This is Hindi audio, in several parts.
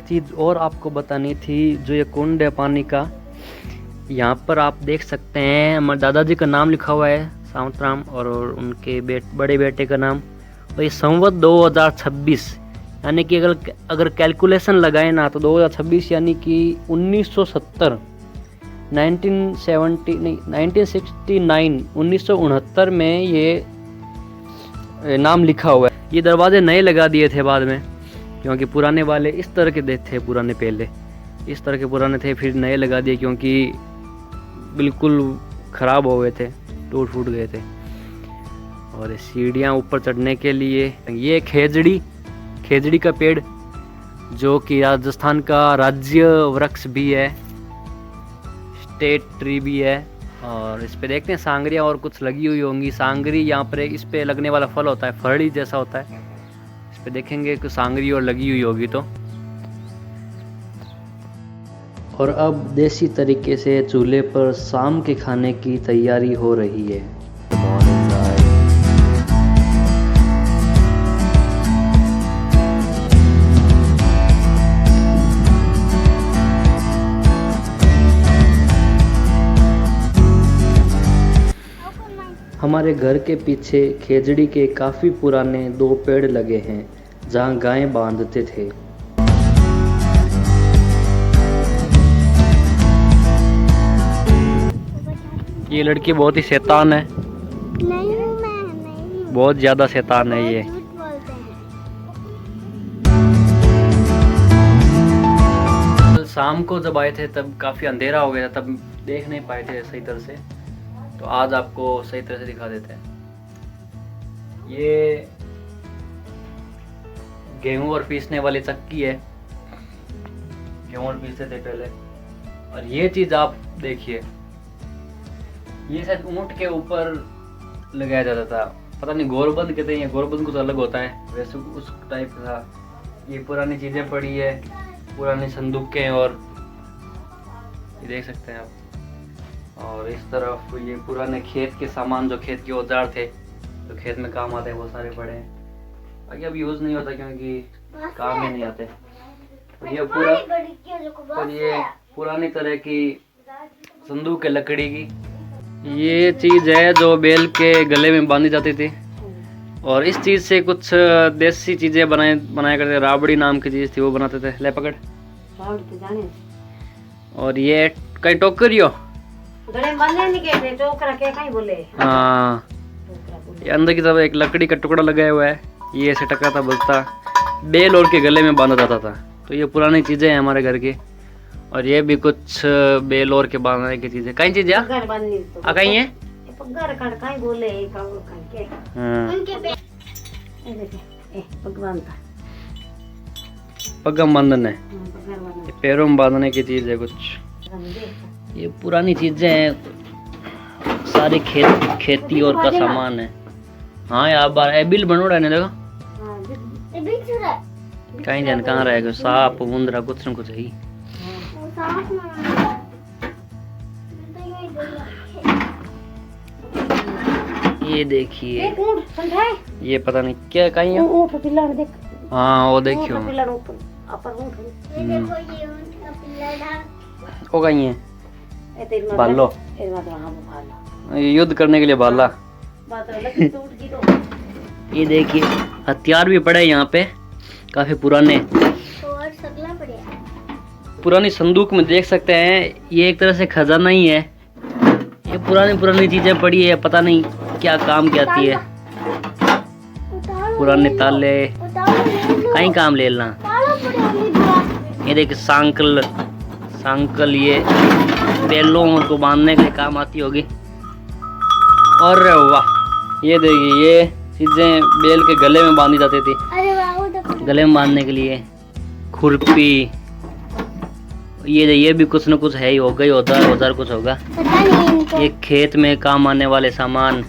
चीज़ और आपको बतानी थी। जो ये कुंड है पानी का, यहाँ पर आप देख सकते हैं हमारे दादाजी का नाम लिखा हुआ है सावंतराम, और उनके बड़े बेटे का नाम। और ये संवत 2026, यानी कि अगर कैलकुलेशन लगाए ना तो 2026 यानी कि 1969 1969 में ये नाम लिखा हुआ है। ये दरवाजे नए लगा दिए थे बाद में, क्योंकि पुराने वाले इस तरह के थे, पुराने पहले इस तरह के पुराने थे, फिर नए लगा दिए क्योंकि बिल्कुल ख़राब हो गए थे, टूट फूट गए थे। और सीढ़ियाँ ऊपर चढ़ने के लिए, ये खेजड़ी का पेड़ जो कि राजस्थान का राज्य वृक्ष भी है, स्टेट ट्री भी है। और इस पे देखते हैं सांगरियाँ और कुछ लगी हुई होंगी। सांगरी यहाँ पर इस पे लगने वाला फल होता है, फरड़ी जैसा होता है। इस पे देखेंगे कि सांगरी और लगी हुई होगी तो। और अब देसी तरीके से चूल्हे पर शाम के खाने की तैयारी हो रही है। हमारे घर के पीछे खेजड़ी के काफ़ी पुराने 2 पेड़ लगे हैं जहाँ गायें बांधते थे। ये लड़की बहुत ही शैतान है। नहीं। बहुत ज़्यादा शैतान है ये। कल शाम को जब आए थे तब काफ़ी अंधेरा हो गया था, तब देख नहीं पाए थे सही तरह से, तो आज आपको सही तरह से दिखा देते हैं। ये गेहूं और पीसने वाली चक्की है, गेहूं और पीसते थे पहले। और ये चीज़ आप देखिए, ये शायद ऊंट के ऊपर लगाया जाता था, पता नहीं गोरबंद कहते हैं, गोरबंद कुछ अलग होता है, वैसे उस टाइप का। ये पुरानी चीज़ें पड़ी है, पुरानी संदूकें, और ये देख सकते हैं आप। और इस तरफ ये पुराने खेत के सामान, जो खेत के औजार थे जो खेत में काम आते हैं, वो सारे पड़े हैं। बाकी अब यूज़ नहीं होता क्योंकि काम में नहीं आते। तो ये पुरानी तरह की संदूक है लकड़ी की। ये चीज़ है जो बैल के गले में बांधी जाती थी। और इस चीज़ से कुछ देसी चीज़ें बनाया करते, राबड़ी नाम की चीज़ थी, वो बनाते थे। ले पकड़। और ये कई टोकरियो, हाँ, ये अंदर की तरफ एक लकड़ी का टुकड़ा लगाया हुआ है, ये ऐसे टकराता बजता, बैल और के गले में बांधा जाता था। तो ये पुरानी चीज़ें हैं हमारे घर की। और ये भी कुछ बैल और के बांधने की चीज़ें, कई चीज़ें कहीं है। पगम बंधन है, पैरों में बांधने की चीज़ है कुछ। ये पुरानी चीजें हैं, सारी खेती और का सामान है। हाँ यार बार एबिल बनोड़ा ने देखो, कहीं जान कहाँ रहेगा, सांप मुंदरा कुछ न कुछ है। ये देखिए, ये पता नहीं क्या कहीं है। हाँ वो देखियो, वो कहीं है भालो, युद्ध करने के लिए भाला। ये देखिए हथियार भी पड़े यहाँ पे, काफी पुराने। पुरानी संदूक में देख सकते हैं, ये एक तरह से खजाना ही है। ये पुरानी चीजें पड़ी है, पता नहीं क्या काम की आती है। पुराने ताले कहीं काम ले लेना। ये देखिए सांकल, ये बैलों को बांधने के काम आती होगी। और वाह, ये देखिए ये चीजें बैल के गले में बांधी जाती थी, गले में बांधने के लिए। खुरपी, ये भी कुछ न कुछ है ही, होगा ही, औजार कुछ होगा। ये खेत में काम आने वाले सामान,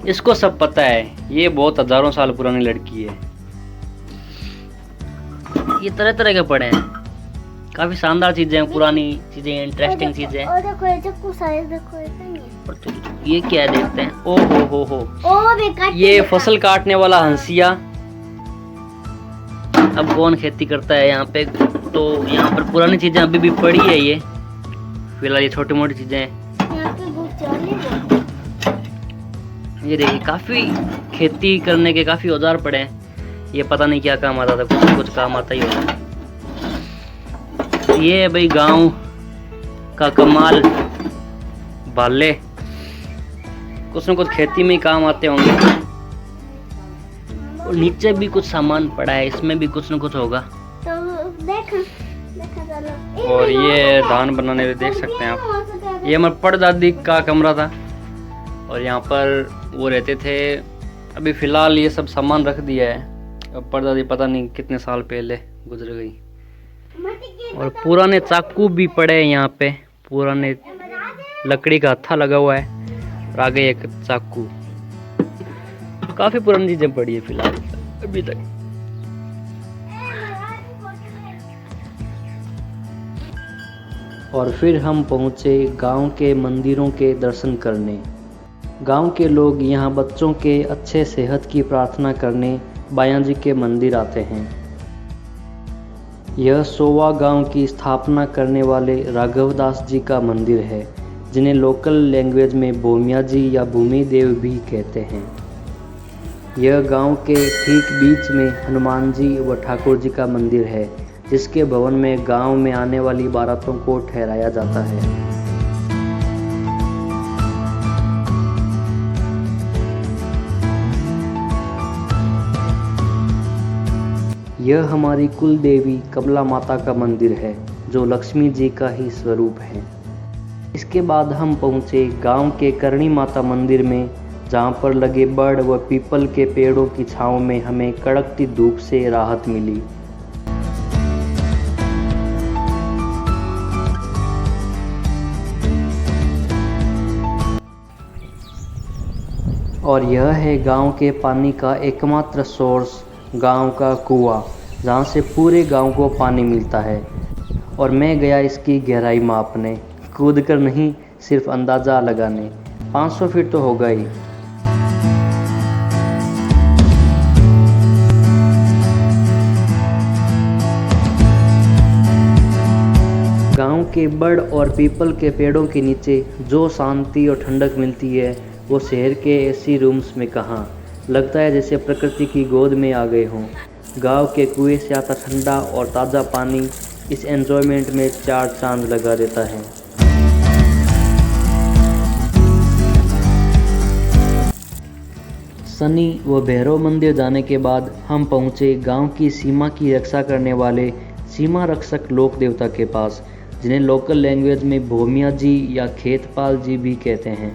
इसको सब पता है। ये बहुत हजारों साल पुरानी लड़की है। ये तरह तरह के पड़े हैं, काफी शानदार चीजें, पुरानी चीजें, इंटरेस्टिंग चीजें। ये क्या है देखते हैं। ओ हो, ये फसल काटने वाला हंसिया। अब कौन खेती करता है यहाँ पे, तो यहाँ पर पुरानी चीज़ें अभी भी पड़ी है। ये फिलहाल ये छोटी मोटी चीज़ें हैं। ये देखिए काफ़ी खेती करने के काफ़ी औजार पड़े हैं। ये पता नहीं क्या काम आता था, कुछ कुछ काम आता ही होगा। ये है भाई गांव का कमाल, भाले कुछ न कुछ खेती में ही काम आते होंगे। और नीचे भी कुछ सामान पड़ा है, इसमें भी कुछ न कुछ होगा। तो देखा चलो। और ये धान बनाने में देख सकते हैं आप, ये हमारे परदादी का कमरा था और यहाँ पर वो रहते थे। अभी फ़िलहाल ये सब सामान रख दिया है। अब परदादी पता नहीं कितने साल पहले गुजर गई। और पुराने चाकू भी पड़े हैं यहाँ पे, पुराने लकड़ी का हत्था लगा हुआ है और आगे एक चाकू। काफ़ी पुरानी चीज़ें पड़ी है फिलहाल अभी तक। और फिर हम पहुँचे गांव के मंदिरों के दर्शन करने। गांव के लोग यहाँ बच्चों के अच्छे सेहत की प्रार्थना करने बाया जी के मंदिर आते हैं। यह सोवा गांव की स्थापना करने वाले राघवदास जी का मंदिर है, जिन्हें लोकल लैंग्वेज में भूमिया जी या भूमि देव भी कहते हैं। यह गांव के ठीक बीच में हनुमान जी व ठाकुर जी का मंदिर है, जिसके भवन में गांव में आने वाली बारातों को ठहराया जाता है। यह हमारी कुल देवी कमला माता का मंदिर है, जो लक्ष्मी जी का ही स्वरूप है। इसके बाद हम पहुँचे गांव के करणी माता मंदिर में, जहाँ पर लगे बड़ व पीपल के पेड़ों की छांव में हमें कड़कती धूप से राहत मिली। और यह है गांव के पानी का एकमात्र सोर्स, गांव का कुआं, जहाँ से पूरे गांव को पानी मिलता है। और मैं गया इसकी गहराई मापने, कूद कर नहीं, सिर्फ अंदाज़ा लगाने। 500 फीट तो होगा ही। गांव के बड़ और पीपल के पेड़ों के नीचे जो शांति और ठंडक मिलती है, वो शहर के एसी रूम्स में कहाँ। लगता है जैसे प्रकृति की गोद में आ गए हों। गांव के कुएं से आता ठंडा और ताज़ा पानी इस एन्जॉयमेंट में 4 चांद लगा देता है। शनि व भैरव मंदिर जाने के बाद हम पहुँचे गांव की सीमा की रक्षा करने वाले सीमा रक्षक लोक देवता के पास, जिन्हें लोकल लैंग्वेज में भूमिया जी या खेतपाल जी भी कहते हैं।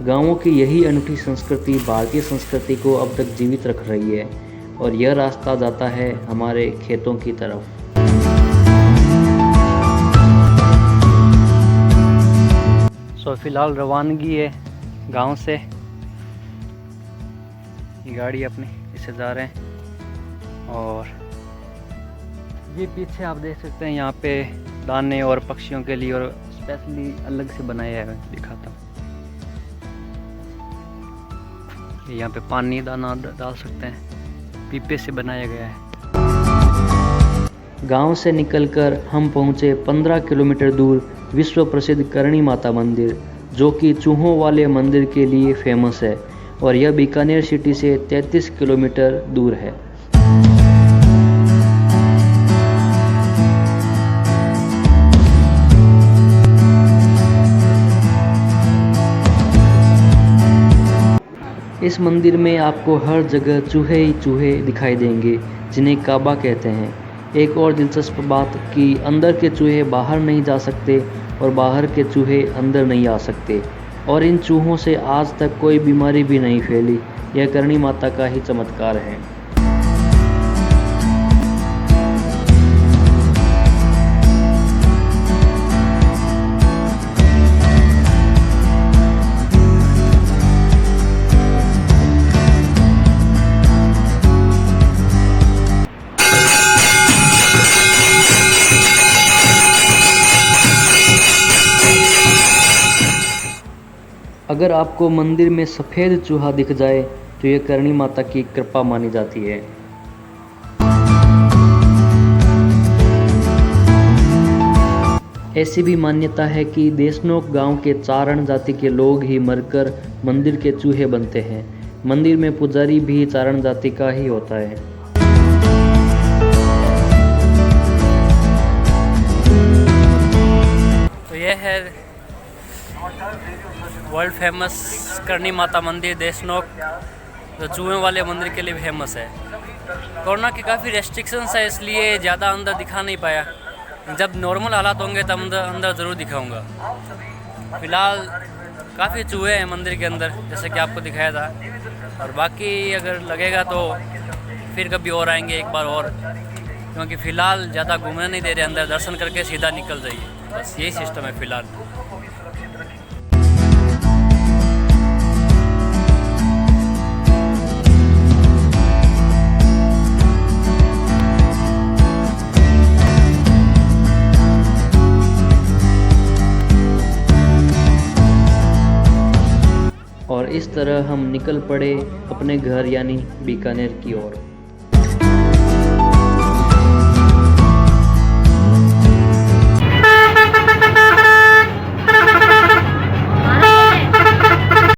गांवों की यही अनूठी संस्कृति भारतीय संस्कृति को अब तक जीवित रख रही है। और यह रास्ता जाता है हमारे खेतों की तरफ। फिलहाल रवानगी है गांव से। गाड़ी अपनी इसे जा रहे हैं। और ये पीछे आप देख सकते हैं, यहाँ पे दाने और पक्षियों के लिए और स्पेशली अलग से बनाया है, दिखाता हूँ। यहाँ पे पानी दाना डाल सकते हैं, पीपे से बनाया गया है। गांव से निकलकर हम पहुँचे 15 किलोमीटर दूर विश्व प्रसिद्ध करणी माता मंदिर, जो कि चूहों वाले मंदिर के लिए फेमस है। और यह बीकानेर सिटी से 33 किलोमीटर दूर है। इस मंदिर में आपको हर जगह चूहे ही चूहे दिखाई देंगे, जिन्हें काबा कहते हैं। एक और दिलचस्प बात कि अंदर के चूहे बाहर नहीं जा सकते और बाहर के चूहे अंदर नहीं आ सकते। और इन चूहों से आज तक कोई बीमारी भी नहीं फैली। यह करणी माता का ही चमत्कार है। अगर आपको मंदिर में सफ़ेद चूहा दिख जाए तो यह करणी माता की कृपा मानी जाती है। ऐसी भी मान्यता है कि देशनोक गांव के चारण जाति के लोग ही मरकर मंदिर के चूहे बनते हैं। मंदिर में पुजारी भी चारण जाति का ही होता है। तो यह है वर्ल्ड फेमस करणी माता मंदिर देशनोक, जो चूहे वाले मंदिर के लिए फेमस है। कोरोना की काफ़ी रेस्ट्रिक्शंस है, इसलिए ज़्यादा अंदर दिखा नहीं पाया। जब नॉर्मल हालात होंगे तब अंदर ज़रूर दिखाऊंगा। फ़िलहाल काफ़ी चूहे हैं मंदिर के अंदर, जैसे कि आपको दिखाया था, और बाकी अगर लगेगा तो फिर कभी और आएंगे एक बार और, क्योंकि फ़िलहाल ज़्यादा घूमने नहीं दे रहे अंदर। दर्शन करके सीधा निकल जाइए, बस यही सिस्टम है फ़िलहाल। और इस तरह हम निकल पड़े अपने घर यानी बीकानेर की ओर।